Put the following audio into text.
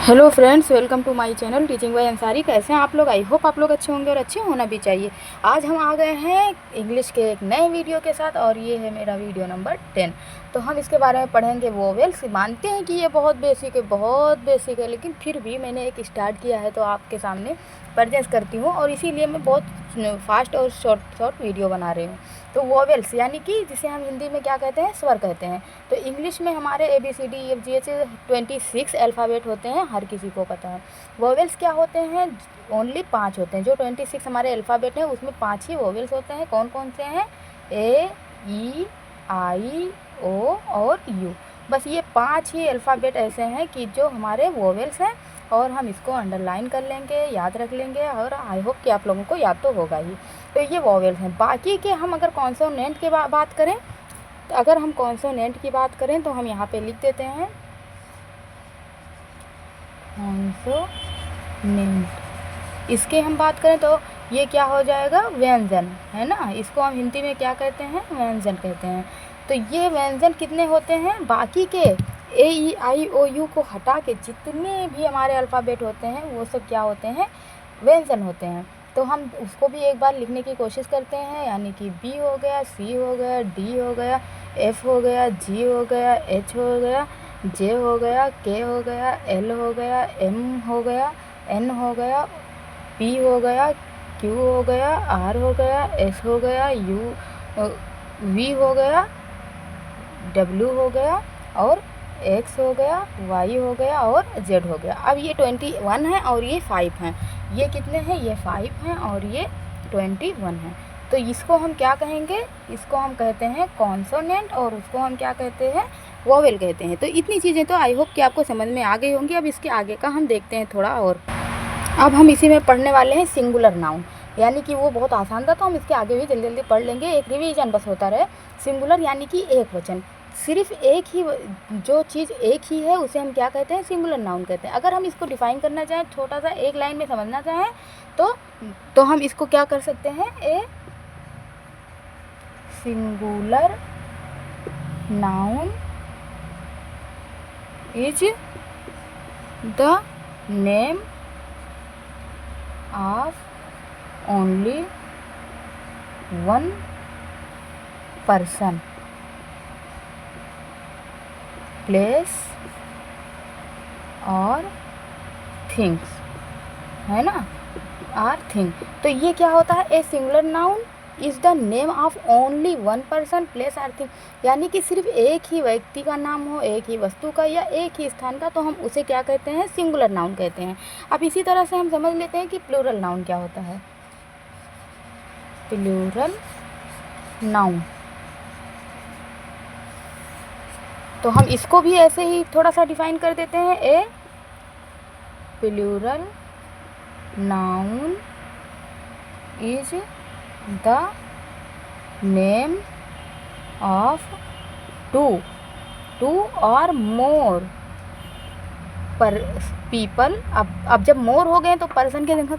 Hello friends, welcome to my channel teaching by Ansari. कैसे हैं आप लोग? आई होप आप लोग अच्छे होंगे और अच्छे होना भी चाहिए। आज हम आ गए हैं इंग्लिश के एक नए वीडियो के साथ और ये है मेरा वीडियो नंबर 10। तो हम इसके बारे में पढ़ेंगे वोवेल्स। मानते हैं कि ये बहुत बेसिक है, लेकिन फिर भी मैंने एक स्टार्ट किया है तो आपके सामने प्रेजेंट करती हूँ और इसीलिए मैं बहुत फास्ट और शॉर्ट वीडियो बना रही हूँ। तो वोवेल्स यानी कि जिसे हम हिंदी में क्या कहते हैं, स्वर कहते हैं। तो इंग्लिश में हमारे ABCDEFGH 26 अल्फ़ाबेट होते हैं, हर किसी को पता है। वोवेल्स क्या होते हैं? ओनली 5 होते हैं। जो 26 हमारे अल्फ़ाबेट हैं उसमें 5 ही वोवेल्स होते हैं। कौन कौन से हैं? A, E, I, O और U। बस ये 5 ही अल्फ़ाबेट ऐसे हैं कि जो हमारे वोवेल्स हैं और हम इसको अंडरलाइन कर लेंगे, याद रख लेंगे और आई होप कि आप लोगों को याद तो होगा ही। तो ये वोवेल्स हैं। बाकी के हम अगर कॉन्सोनेंट की बात करें, तो अगर हम कॉन्सोनेंट की बात करें तो हम यहाँ पे लिख देते हैं कॉन्सोनेंट। इसके हम बात करें तो ये क्या हो जाएगा? व्यंजन, है ना। इसको हम हिंदी में क्या कहते हैं? व्यंजन कहते हैं। तो ये व्यंजन कितने होते हैं? बाकी के A, E, I, O, U को हटा के जितने भी हमारे अल्फ़ाबेट होते हैं वो सब क्या होते हैं? व्यंजन होते हैं। तो हम उसको भी एक बार लिखने की कोशिश करते हैं, यानी कि B हो गया, C हो गया, D हो गया, F हो गया, G हो गया, H हो गया, J हो गया, K हो गया, L हो गया, M हो गया, N हो गया, P हो गया, Q हो गया, R हो गया, S हो गया, V हो गया, W हो गया और X हो गया, Y हो गया और Z हो गया। अब ये 21 है और ये 5 हैं। ये कितने हैं? ये 5 हैं और ये 21 हैं। तो इसको हम क्या कहेंगे? इसको हम कहते हैं कॉन्सोनेंट और उसको हम क्या कहते हैं? वोवेल कहते हैं। तो इतनी चीज़ें तो आई होप कि आपको समझ में आ गई होंगी। अब इसके आगे का हम देखते हैं थोड़ा और। अब हम इसी में पढ़ने वाले हैं सिंगुलर नाउन, यानी कि वो बहुत आसान था तो हम इसके आगे भी जल्दी जल्दी पढ़ लेंगे। एक रिवीजन बस होता रहे। सिंगुलर यानी कि एक वचन, सिर्फ एक ही जो चीज़ एक ही है उसे हम क्या कहते हैं? सिंगुलर नाउन कहते हैं। अगर हम इसको डिफाइन करना चाहें, छोटा सा एक लाइन में समझना चाहें तो हम इसको क्या कर सकते हैं? A singular noun is the name of only one person, place और थिंग्स, है ना, आर थिंग। तो ये क्या होता है? A singular noun is the name of only one person, place or thing. यानी कि सिर्फ एक ही व्यक्ति का नाम हो, एक ही वस्तु का या एक ही स्थान का, तो हम उसे क्या कहते हैं? सिंगुलर नाउन कहते हैं। अब इसी तरह से हम समझ लेते हैं कि प्लूरल नाउन क्या होता है। प्लूरल नाउन, तो हम इसको भी ऐसे ही थोड़ा सा डिफाइन कर देते हैं। A plural noun is the name of two or more पर पीपल। अब जब मोर हो गए तो पर्सन के जगह